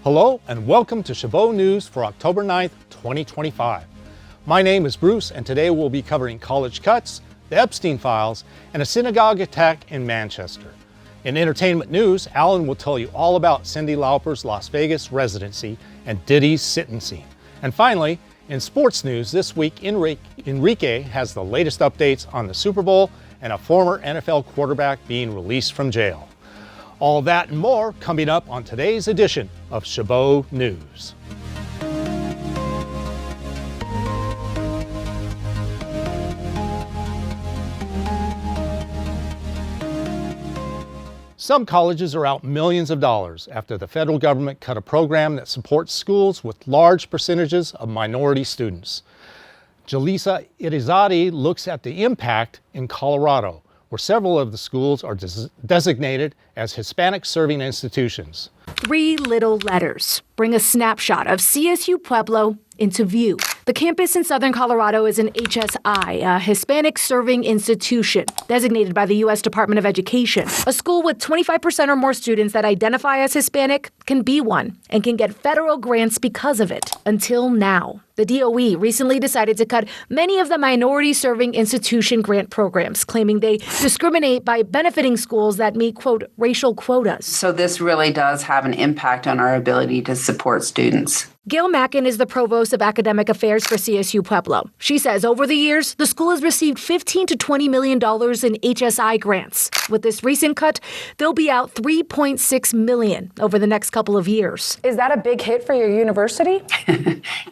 Hello and welcome to Chabot News for October 9th, 2025. My name is Bruce and today we'll be covering college cuts, the Epstein files, and a synagogue attack in Manchester. In entertainment news, Alan will tell you all about Cyndi Lauper's Las Vegas residency and Diddy's sentencing. And finally, in sports news this week, Enrique has the latest updates on the Super Bowl and a former NFL quarterback being released from jail. All that and more coming up on today's edition of Chabot News. Some colleges are out millions of dollars after the federal government cut a program that supports schools with large percentages of minority students. Jalisa Irizarry looks at the impact in Colorado, where several of the schools are designated as Hispanic-Serving Institutions. 3 little letters bring a snapshot of CSU Pueblo into view. The campus in southern Colorado is an HSI, a Hispanic-Serving Institution, designated by the U.S. Department of Education. A school with 25% or more students that identify as Hispanic can be one and can get federal grants because of it. Until now. The DOE recently decided to cut many of the minority-serving institution grant programs, claiming they discriminate by benefiting schools that meet, quote, racial quotas. So this really does have an impact on our ability to support students. Gail Mackin is the provost of academic affairs for CSU Pueblo. She says over the years, the school has received $15 to $20 million in HSI grants. With this recent cut, they'll be out $3.6 million over the next couple of years. Is that a big hit for your university?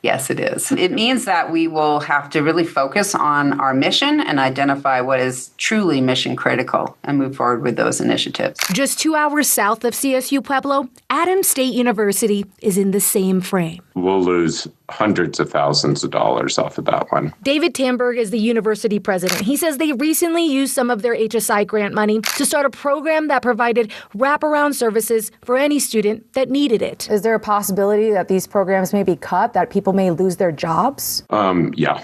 Yes, it is. It means that we will have to really focus on our mission and identify what is truly mission critical and move forward with those initiatives. Just 2 hours south of CSU Pueblo, Adams State University is in the same frame. We'll lose hundreds of thousands of dollars off of that one. David Tamberg is the university president. He says they recently used some of their HSI grant money to start a program that provided wraparound services for any student that needed it. Is there a possibility that these programs may be cut, that people may lose their jobs? Yeah,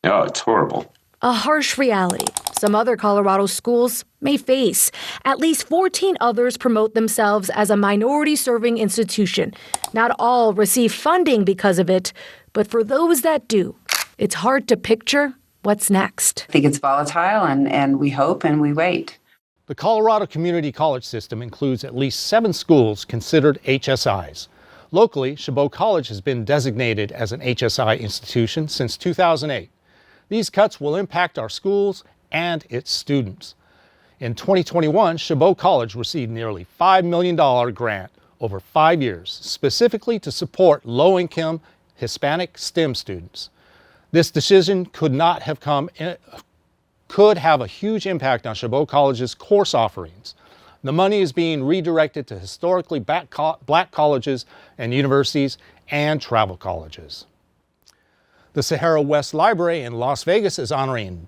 it's horrible. A harsh reality some other Colorado schools may face. At least 14 others promote themselves as a minority-serving institution. Not all receive funding because of it, but for those that do, it's hard to picture what's next. I think it's volatile, and we hope and we wait. The Colorado Community College system includes at least 7 schools considered HSIs. Locally, Chabot College has been designated as an HSI institution since 2008. These cuts will impact our schools and its students. In 2021, Chabot College received nearly $5 million grant over 5 years, specifically to support low-income Hispanic STEM students. This decision could have a huge impact on Chabot College's course offerings. The money is being redirected to historically black colleges and universities and travel colleges. The Sahara West Library in Las Vegas is honoring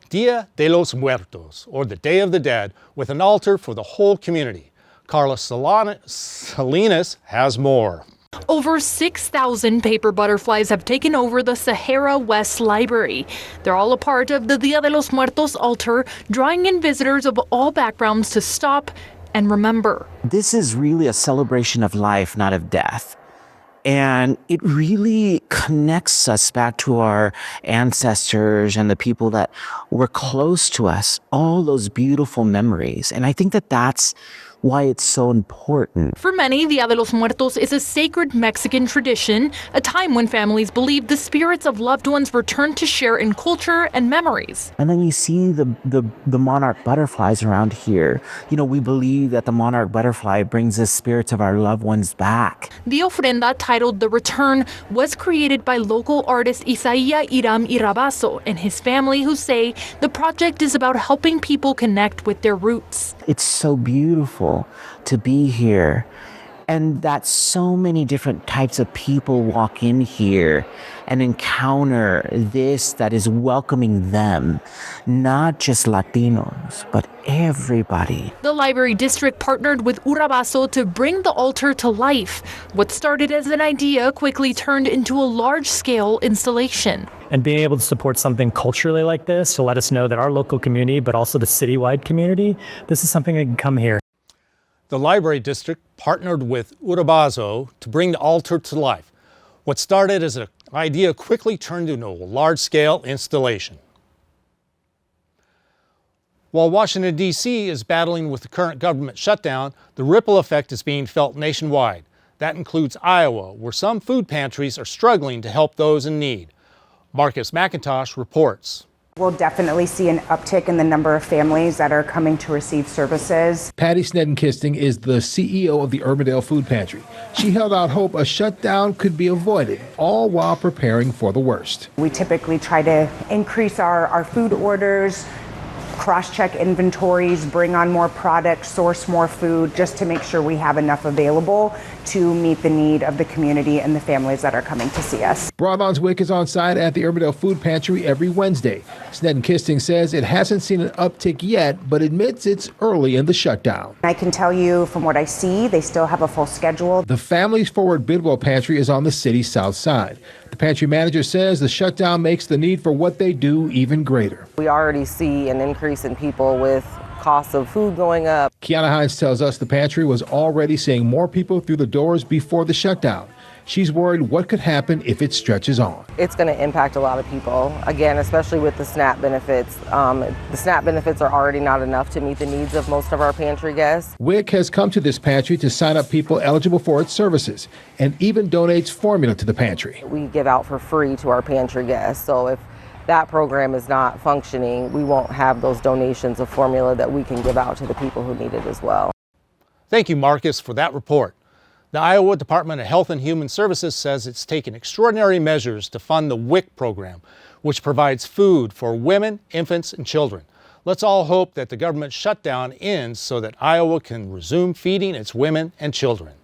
Dia de los Muertos, or the Day of the Dead, with an altar for the whole community. Carla Salinas has more. Over 6,000 paper butterflies have taken over the Sahara West Library. They're all a part of the Dia de los Muertos altar, drawing in visitors of all backgrounds to stop and remember. This is really a celebration of life, not of death. And it really connects us back to our ancestors and the people that were close to us, all those beautiful memories. And I think that that's why it's so important. For many, Dia de los Muertos is a sacred Mexican tradition, a time when families believe the spirits of loved ones return to share in culture and memories. And then you see the monarch butterflies around here. You know, we believe that the monarch butterfly brings the spirits of our loved ones back. The ofrenda, titled The Return, was created by local artist Isaia Iram Irabaso and his family, who say the project is about helping people connect with their roots. It's so beautiful to be here, and that so many different types of people walk in here and encounter this that is welcoming them, not just Latinos, but everybody. The library district partnered with Urabaso to bring the altar to life. What started as an idea quickly turned into a large-scale installation. And being able to support something culturally like this to let us know that our local community, but also the citywide community, this is something that can come here. The library district partnered with Urabazo to bring the altar to life. What started as an idea quickly turned into a large-scale installation. While Washington, D.C. is battling with the current government shutdown, the ripple effect is being felt nationwide. That includes Iowa, where some food pantries are struggling to help those in need. Marcus McIntosh reports. We'll definitely see an uptick in the number of families that are coming to receive services. Patty Snedenkisting is the CEO of the Urbandale Food Pantry. She held out hope a shutdown could be avoided, all while preparing for the worst. We typically try to increase our food orders, cross-check inventories, bring on more products, source more food, just to make sure we have enough available to meet the need of the community and the families that are coming to see us. Broadlawn's Wick is on site at the Urbandale Food Pantry every Wednesday. Snedenkisting says it hasn't seen an uptick yet, but admits it's early in the shutdown. I can tell you from what I see, they still have a full schedule. The Families Forward Bidwell Pantry is on the city's south side. The pantry manager says the shutdown makes the need for what they do even greater. We already see an increase in people with costs of food going up. Kiana Hines tells us the pantry was already seeing more people through the doors before the shutdown. She's worried what could happen if it stretches on. It's going to impact a lot of people, again, especially with the SNAP benefits. The SNAP benefits are already not enough to meet the needs of most of our pantry guests. WIC has come to this pantry to sign up people eligible for its services and even donates formula to the pantry. We give out for free to our pantry guests, so if that program is not functioning, we won't have those donations of formula that we can give out to the people who need it as well. Thank you, Marcus, for that report. The Iowa Department of Health and Human Services says it's taken extraordinary measures to fund the WIC program, which provides food for women, infants, and children. Let's all hope that the government shutdown ends so that Iowa can resume feeding its women and children.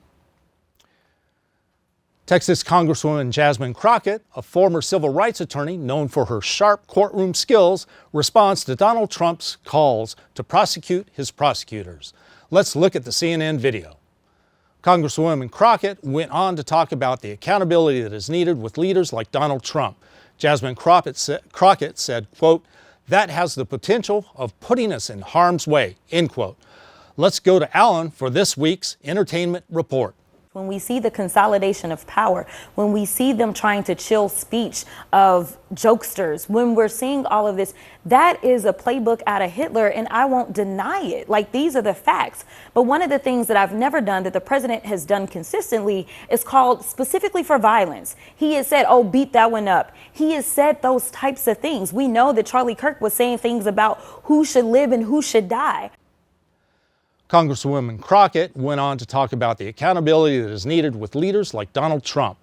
Texas Congresswoman Jasmine Crockett, a former civil rights attorney known for her sharp courtroom skills, responds to Donald Trump's calls to prosecute his prosecutors. Let's look at the CNN video. Congresswoman Crockett went on to talk about the accountability that is needed with leaders like Donald Trump. Jasmine Crockett said, quote, "That has the potential of putting us in harm's way," end quote. Let's go to Alan for this week's entertainment report. When we see the consolidation of power, when we see them trying to chill speech of jokesters, when we're seeing all of this, that is a playbook out of Hitler, and I won't deny it. Like, these are the facts. But one of the things that I've never done that the president has done consistently is called specifically for violence. He has said, oh, beat that one up. He has said those types of things. We know that Charlie Kirk was saying things about who should live and who should die. Congresswoman Crockett went on to talk about the accountability that is needed with leaders like Donald Trump.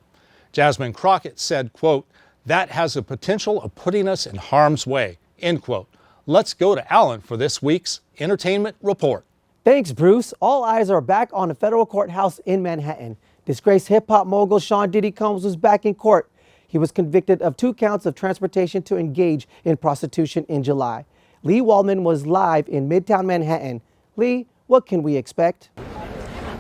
Jasmine Crockett said, quote, "That has the potential of putting us in harm's way," end quote. Let's go to Alan for this week's entertainment report. Thanks, Bruce. All eyes are back on the federal courthouse in Manhattan. Disgraced hip-hop mogul Sean Diddy Combs was back in court. He was convicted of 2 counts of transportation to engage in prostitution in July. Lee Waldman was live in Midtown Manhattan. Lee, what can we expect?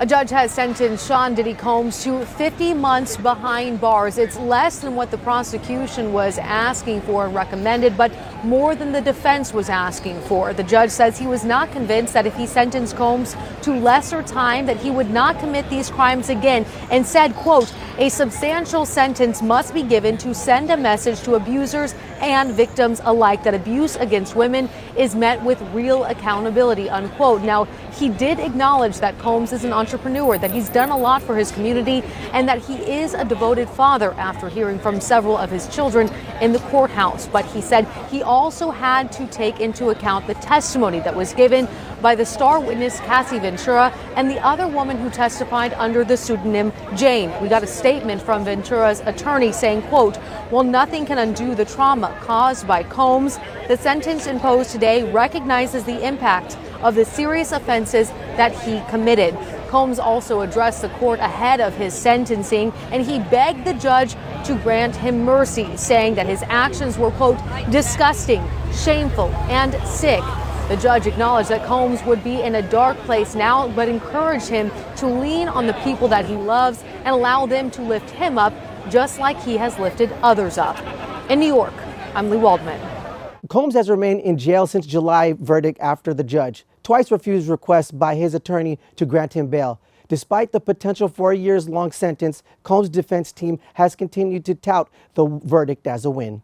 A judge has sentenced Sean Diddy Combs to 50 months behind bars. It's less than what the prosecution was asking for and recommended, but more than the defense was asking for. The judge says he was not convinced that if he sentenced Combs to lesser time, that he would not commit these crimes again, and said, quote, "A substantial sentence must be given to send a message to abusers and victims alike that abuse against women is met with real accountability," unquote. Now, he did acknowledge that Combs is an entrepreneur, that he's done a lot for his community, and that he is a devoted father after hearing from several of his children in the courthouse. But he said he also had to take into account the testimony that was given by the star witness Cassie Ventura and the other woman who testified under the pseudonym Jane. We got a statement from Ventura's attorney saying, quote, "While nothing can undo the trauma caused by Combs, the sentence imposed today recognizes the impact of the serious offenses that he committed." Combs also addressed the court ahead of his sentencing, and he begged the judge to grant him mercy, saying that his actions were, quote, "disgusting, shameful, and sick." The judge acknowledged that Combs would be in a dark place now, but encouraged him to lean on the people that he loves and allow them to lift him up, just like he has lifted others up. In New York, I'm Lee Waldman. Combs has remained in jail since July verdict after the judge twice refused requests by his attorney to grant him bail. Despite the potential for a years-long sentence, Combs' defense team has continued to tout the verdict as a win.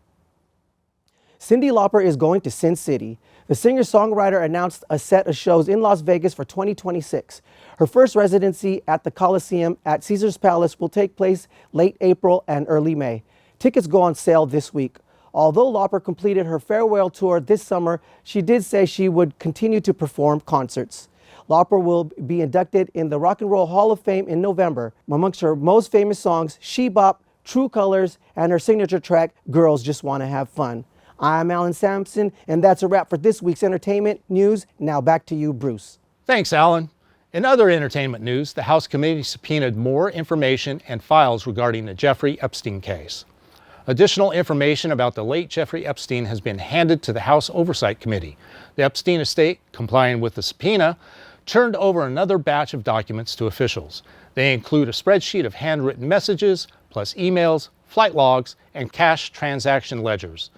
Cyndi Lauper is going to Sin City. The singer-songwriter announced a set of shows in Las Vegas for 2026. Her first residency at the Coliseum at Caesar's Palace will take place late April and early May. Tickets go on sale this week. Although Lauper completed her farewell tour this summer, she did say she would continue to perform concerts. Lauper will be inducted in the Rock and Roll Hall of Fame in November. Amongst her most famous songs, She Bop, True Colors, and her signature track, Girls Just Wanna Have Fun. I'm Alan Sampson, and that's a wrap for this week's entertainment news. Now back to you, Bruce. Thanks, Alan. In other entertainment news, the House committee subpoenaed more information and files regarding the Jeffrey Epstein case. Additional information about the late Jeffrey Epstein has been handed to the House Oversight Committee. The Epstein estate, complying with the subpoena, turned over another batch of documents to officials. They include a spreadsheet of handwritten messages, plus emails, flight logs, and cash transaction ledgers.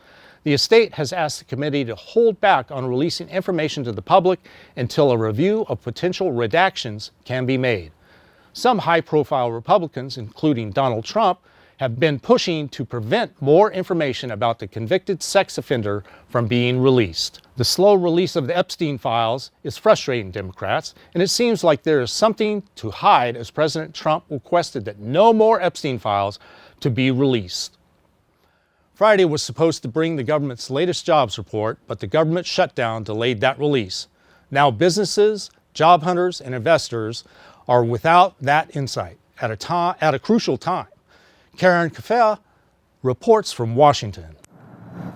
The estate has asked the committee to hold back on releasing information to the public until a review of potential redactions can be made. Some high-profile Republicans, including Donald Trump, have been pushing to prevent more information about the convicted sex offender from being released. The slow release of the Epstein files is frustrating Democrats, and it seems like there is something to hide as President Trump requested that no more Epstein files to be released. Friday was supposed to bring the government's latest jobs report, but the government shutdown delayed that release. Now businesses, job hunters, and investors are without that insight at a crucial time. Karen Kaffa reports from Washington.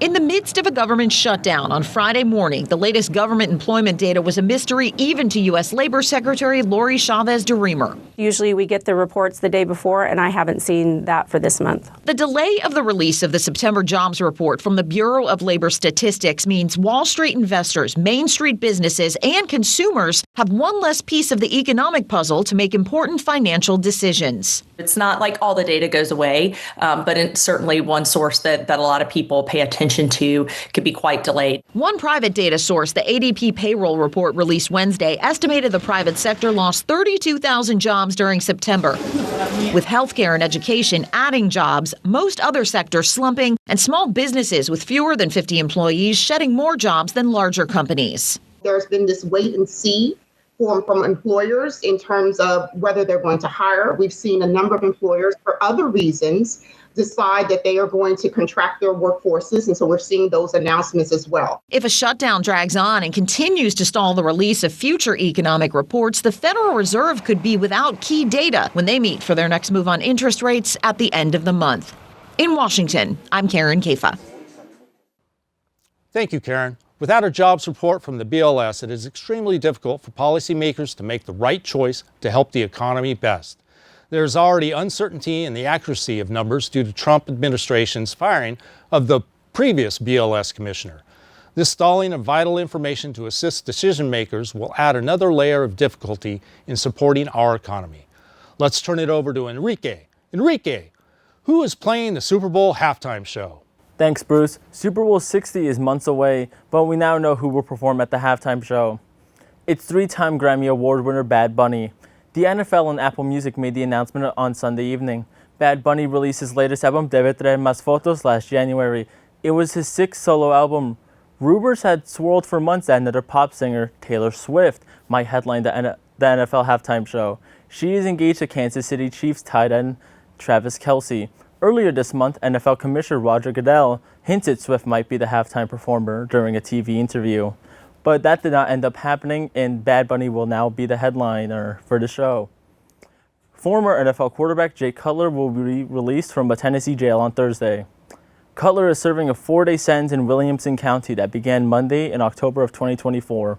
In the midst of a government shutdown on Friday morning, the latest government employment data was a mystery even to U.S. Labor Secretary Lori Chavez-DeRemer. Usually we get the reports the day before, and I haven't seen that for this month. The delay of the release of the September jobs report from the Bureau of Labor Statistics means Wall Street investors, Main Street businesses, and consumers have one less piece of the economic puzzle to make important financial decisions. It's not like all the data goes away, but it's certainly one source that a lot of people pay attention to could be quite delayed. One private data source, the ADP payroll report released Wednesday, estimated the private sector lost 32,000 jobs during September. With healthcare and education adding jobs, most other sectors slumping, and small businesses with fewer than 50 employees shedding more jobs than larger companies. There's been this wait and see from employers in terms of whether they're going to hire. We've seen a number of employers, for other reasons, decide that they are going to contract their workforces, and so we're seeing those announcements as well. If a shutdown drags on and continues to stall the release of future economic reports, the Federal Reserve could be without key data when they meet for their next move on interest rates at the end of the month. In Washington, I'm Karen Kaffa. Thank you, Karen. Without a jobs report from the BLS, it is extremely difficult for policymakers to make the right choice to help the economy best. There is already uncertainty in the accuracy of numbers due to Trump administration's firing of the previous BLS commissioner. This stalling of vital information to assist decision makers will add another layer of difficulty in supporting our economy. Let's turn it over to Enrique. Enrique, who is playing the Super Bowl halftime show? Thanks, Bruce. Super Bowl 60 is months away, but we now know who will perform at the halftime show. It's three-time Grammy Award winner Bad Bunny. The NFL and Apple Music made the announcement on Sunday evening. Bad Bunny released his latest album, Debe Traer Más Fotos, last January. It was his sixth solo album. Rumors had swirled for months that another pop singer, Taylor Swift, might headline the NFL halftime show. She is engaged to Kansas City Chiefs tight end Travis Kelce. Earlier this month, NFL Commissioner Roger Goodell hinted Swift might be the halftime performer during a TV interview. But that did not end up happening, and Bad Bunny will now be the headliner for the show. Former NFL quarterback Jay Cutler will be released from a Tennessee jail on Thursday. Cutler is serving a 4-day sentence in Williamson County that began Monday in October of 2024.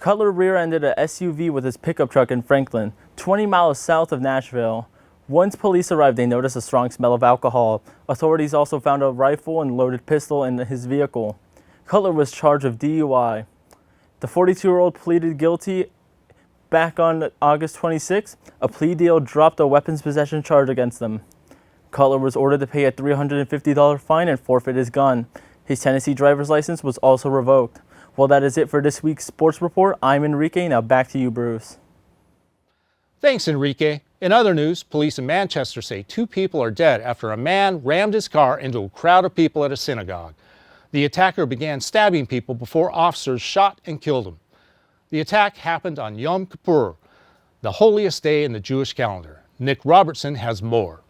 Cutler rear-ended a SUV with his pickup truck in Franklin, 20 miles south of Nashville. Once police arrived, they noticed a strong smell of alcohol. Authorities also found a rifle and loaded pistol in his vehicle. Cutler was charged with DUI. The 42-year-old pleaded guilty back on August 26. A plea deal dropped a weapons possession charge against him. Cutler was ordered to pay a $350 fine and forfeit his gun. His Tennessee driver's license was also revoked. Well, that is it for this week's Sports Report. I'm Enrique. Now back to you, Bruce. Thanks, Enrique. In other news, police in Manchester say 2 people are dead after a man rammed his car into a crowd of people at a synagogue. The attacker began stabbing people before officers shot and killed him. The attack happened on Yom Kippur, the holiest day in the Jewish calendar. Nick Robertson has more.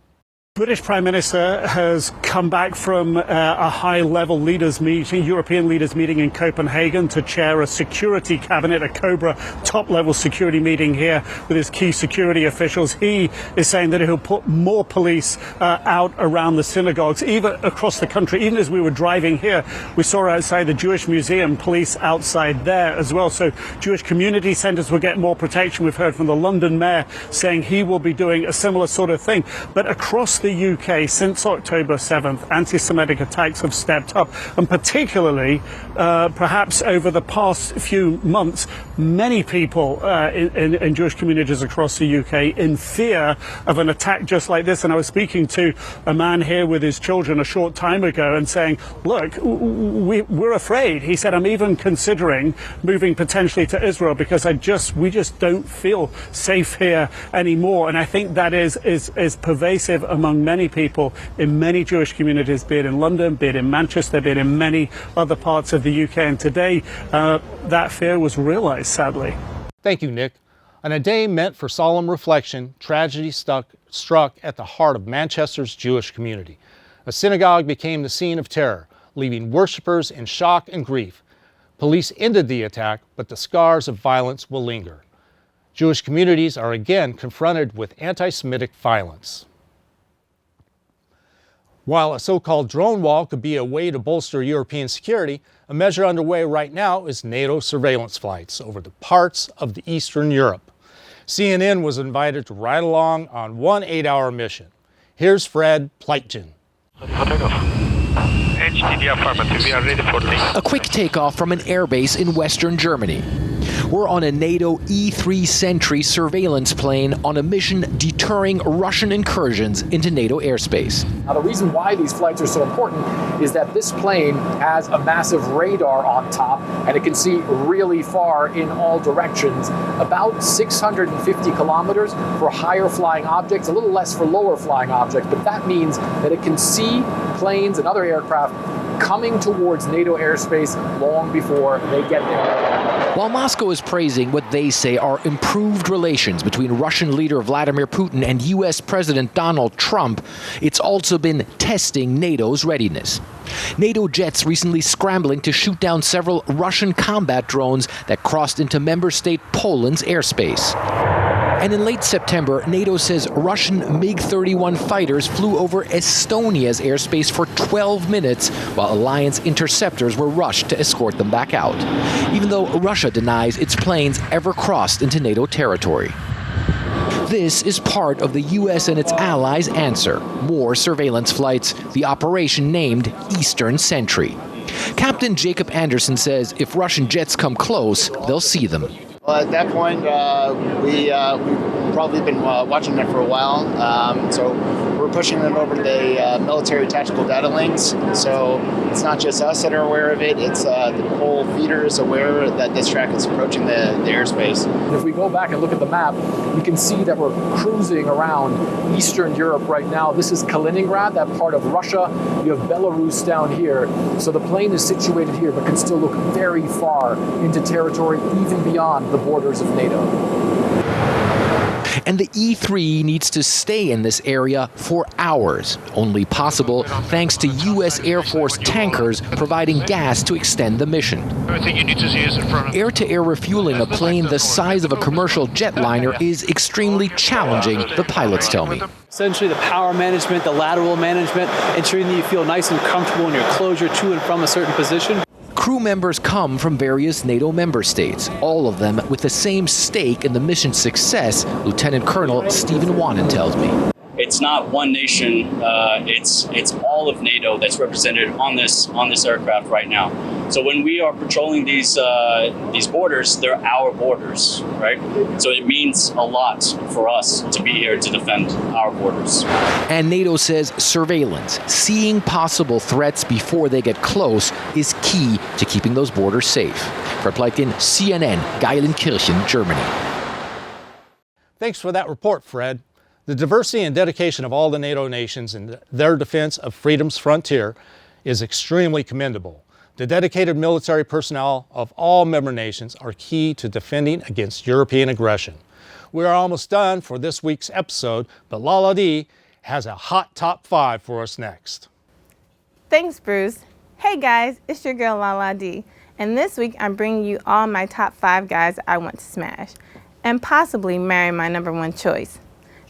British Prime Minister has come back from a high-level leaders meeting, European leaders meeting in Copenhagen to chair a security cabinet, a COBRA top-level security meeting here with his key security officials. He is saying that he'll put more police out around the synagogues, even across the country. Even as we were driving here, we saw outside the Jewish Museum police outside there as well. So Jewish community centres will get more protection. We've heard from the London mayor saying he will be doing a similar sort of thing. But across the UK, since October 7th, anti-Semitic attacks have stepped up, and particularly, perhaps over the past few months, many people in Jewish communities across the UK in fear of an attack just like this. And I was speaking to a man here with his children a short time ago and saying, look, we're afraid. He said, I'm even considering moving potentially to Israel because we just don't feel safe here anymore. And I think that is pervasive among many people in many Jewish communities, be it in London, be it in Manchester, be it in many other parts of the UK. And today, that fear was realized, sadly. Thank you, Nick. On a day meant for solemn reflection, tragedy struck at the heart of Manchester's Jewish community. A synagogue became the scene of terror, leaving worshippers in shock and grief. Police ended the attack, but the scars of violence will linger. Jewish communities are again confronted with anti-Semitic violence. While a so-called drone wall could be a way to bolster European security, a measure underway right now is NATO surveillance flights over the parts of the Eastern Europe. CNN was invited to ride along on one 8-hour mission. Here's Fred Pleitgen. A quick takeoff from an airbase in western Germany. We're on a NATO E-3 Sentry surveillance plane on a mission deterring Russian incursions into NATO airspace. Now, the reason why these flights are so important is that this plane has a massive radar on top, and it can see really far in all directions, about 650 kilometers for higher flying objects, a little less for lower flying objects, but that means that it can see planes and other aircraft coming towards NATO airspace long before they get there. While Moscow is praising what they say are improved relations between Russian leader Vladimir Putin and U.S. President Donald Trump, it's also been testing NATO's readiness. NATO jets recently scrambling to shoot down several Russian combat drones that crossed into member state Poland's airspace. And in late September, NATO says Russian MiG-31 fighters flew over Estonia's airspace for 12 minutes, while alliance interceptors were rushed to escort them back out, even though Russia denies its planes ever crossed into NATO territory. This is part of the U.S. and its allies' answer: more surveillance flights, the operation named Eastern Sentry. Captain Jacob Anderson says if Russian jets come close, they'll see them. Well, at that point, we've probably been watching them for a while. So we're pushing them over to the military tactical data links. So it's not just us that are aware of it. It's the whole theater is aware that this track is approaching the airspace. If we go back and look at the map, we can see that we're cruising around Eastern Europe right now. This is Kaliningrad, that part of Russia. You have Belarus down here. So the plane is situated here, but can still look very far into territory, even beyond the borders of NATO. And the E-3 needs to stay in this area for hours, only possible thanks to U.S. Air Force tankers providing gas to extend the mission. Everything you need to see is in front of you. Air-to-air refueling a plane the size of a commercial jetliner is extremely challenging, the pilots tell me. Essentially the power management, the lateral management, ensuring that you feel nice and comfortable in your closure to and from a certain position. Crew members come from various NATO member states, all of them with the same stake in the mission's success, Lieutenant Colonel Stephen Wannen tells me. It's not one nation, it's all of NATO that's represented on this aircraft right now. So when we are patrolling these borders, they're our borders, right? So it means a lot for us to be here to defend our borders. And NATO says surveillance, seeing possible threats before they get close, is key to keeping those borders safe. Fred Pleitgen, CNN, Geilenkirchen, Germany. Thanks for that report, Fred. The diversity and dedication of all the NATO nations in their defense of freedom's frontier is extremely commendable. The dedicated military personnel of all member nations are key to defending against European aggression. We are almost done for this week's episode, but Lala D has a hot top 5 for us next. Thanks, Bruce. Hey guys, it's your girl Lala D, and this week I'm bringing you all my top 5 guys I want to smash, and possibly marry my number 1 choice.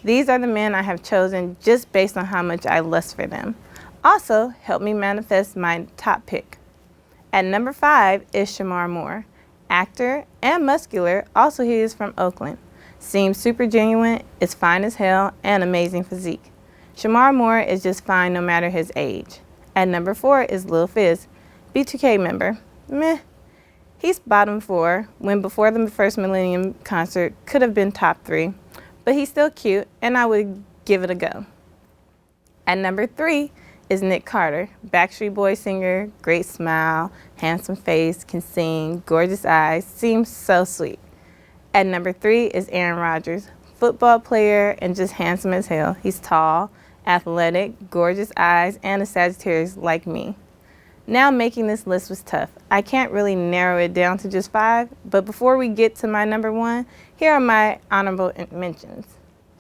These are the men I have chosen just based on how much I lust for them. Also, help me manifest my top pick. At number 5 is Shemar Moore. Actor and muscular, also he is from Oakland. Seems super genuine, is fine as hell, and amazing physique. Shemar Moore is just fine no matter his age. At number 4 is Lil Fizz, B2K member. Meh. He's bottom 4, when before the first Millennium concert could have been top 3. But he's still cute, and I would give it a go. At number 3 is Nick Carter, Backstreet Boy singer, great smile, handsome face, can sing, gorgeous eyes, seems so sweet. At number 3 is Aaron Rodgers, football player and just handsome as hell. He's tall, athletic, gorgeous eyes, and a Sagittarius like me. Now making this list was tough. I can't really narrow it down to just 5, but before we get to my number 1, here are my honorable mentions.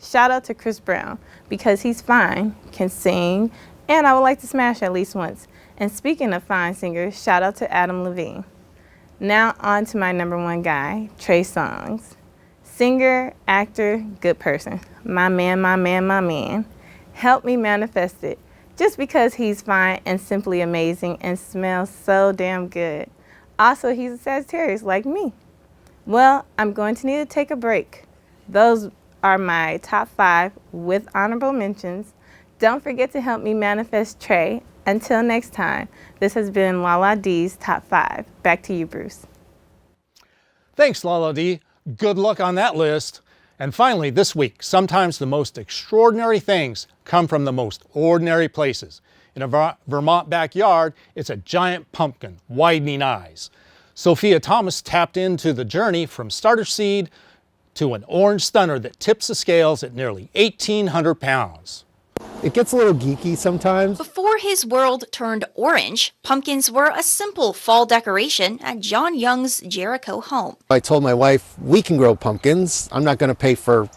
Shout out to Chris Brown, because he's fine, can sing, and I would like to smash at least once. And speaking of fine singers, shout out to Adam Levine. Now on to my number 1 guy, Trey Songz. Singer, actor, good person. My man, my man, my man. Help me manifest it. Just because he's fine and simply amazing and smells so damn good. Also, he's a Sagittarius like me. Well, I'm going to need to take a break. Those are my top 5 with honorable mentions. Don't forget to help me manifest Trey. Until next time, this has been Lala D's Top 5. Back to you, Bruce. Thanks, Lala D. Good luck on that list. And finally, this week, sometimes the most extraordinary things come from the most ordinary places. In a Vermont backyard, it's a giant pumpkin, widening eyes. Sophia Thomas tapped into the journey from starter seed to an orange stunner that tips the scales at nearly 1,800 pounds. It gets a little geeky sometimes. Before his world turned orange, pumpkins were a simple fall decoration at John Young's Jericho home. I told my wife, we can grow pumpkins. I'm not going to pay for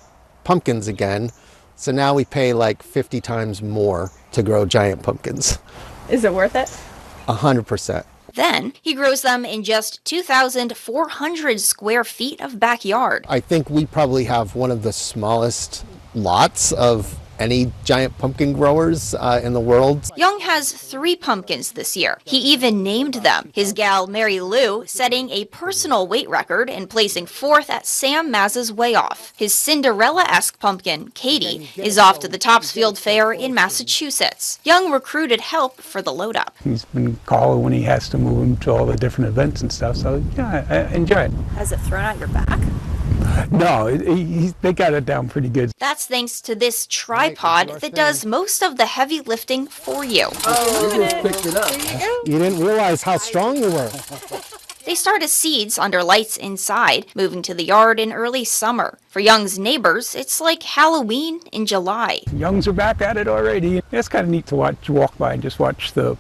pumpkins again. So now we pay like 50 times more to grow giant pumpkins. Is it worth it? 100%. Then he grows them in just 2,400 square feet of backyard. I think we probably have one of the smallest lots of any giant pumpkin growers in the world. Young has 3 pumpkins this year. He even named them. His gal, Mary Lou, setting a personal weight record and placing 4th at Sam Maz's Way Off. His Cinderella-esque pumpkin, Katie, is off to the Topsfield Fair in Massachusetts. Young recruited help for the load-up. He's been calling when he has to move him to all the different events and stuff, so yeah, I enjoy it. Has it thrown out your back? No, they got it down pretty good. That's thanks to this tripod that does most of the heavy lifting for you. Oh, you just picked it up. You didn't realize how strong you were. They start as seeds under lights inside, moving to the yard in early summer. For Young's neighbors, it's like Halloween in July. Youngs are back at it already. It's kind of neat to walk by and just watch the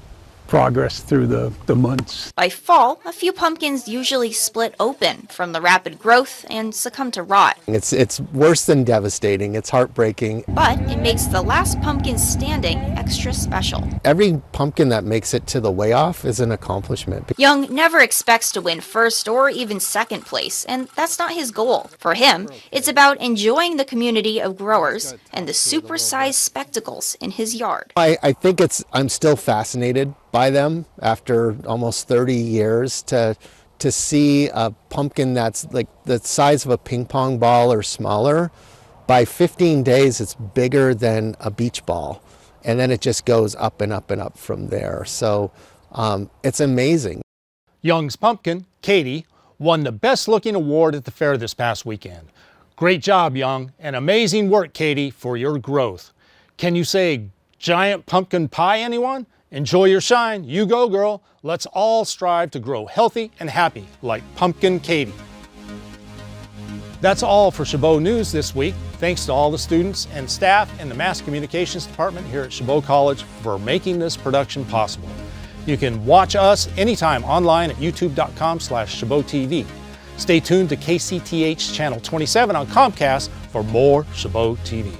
progress through the months. By fall, a few pumpkins usually split open from the rapid growth and succumb to rot. It's worse than devastating. It's heartbreaking. But it makes the last pumpkin standing extra special. Every pumpkin that makes it to the way off is an accomplishment. Young never expects to win first or even second place, and that's not his goal. For him, it's about enjoying the community of growers and the supersized spectacles in his yard. I think I'm still fascinated by them after almost 30 years to see a pumpkin that's like the size of a ping pong ball or smaller. By 15 days, it's bigger than a beach ball. And then it just goes up and up and up from there. So it's amazing. Young's pumpkin, Katie, won the Best Looking Award at the fair this past weekend. Great job, Young, and amazing work, Katie, for your growth. Can you say giant pumpkin pie, anyone? Enjoy your shine. You go, girl. Let's all strive to grow healthy and happy like Pumpkin Katie. That's all for Chabot News this week. Thanks to all the students and staff in the Mass Communications Department here at Chabot College for making this production possible. You can watch us anytime online at youtube.com/ChabotTV. Stay tuned to KCTH Channel 27 on Comcast for more Chabot TV.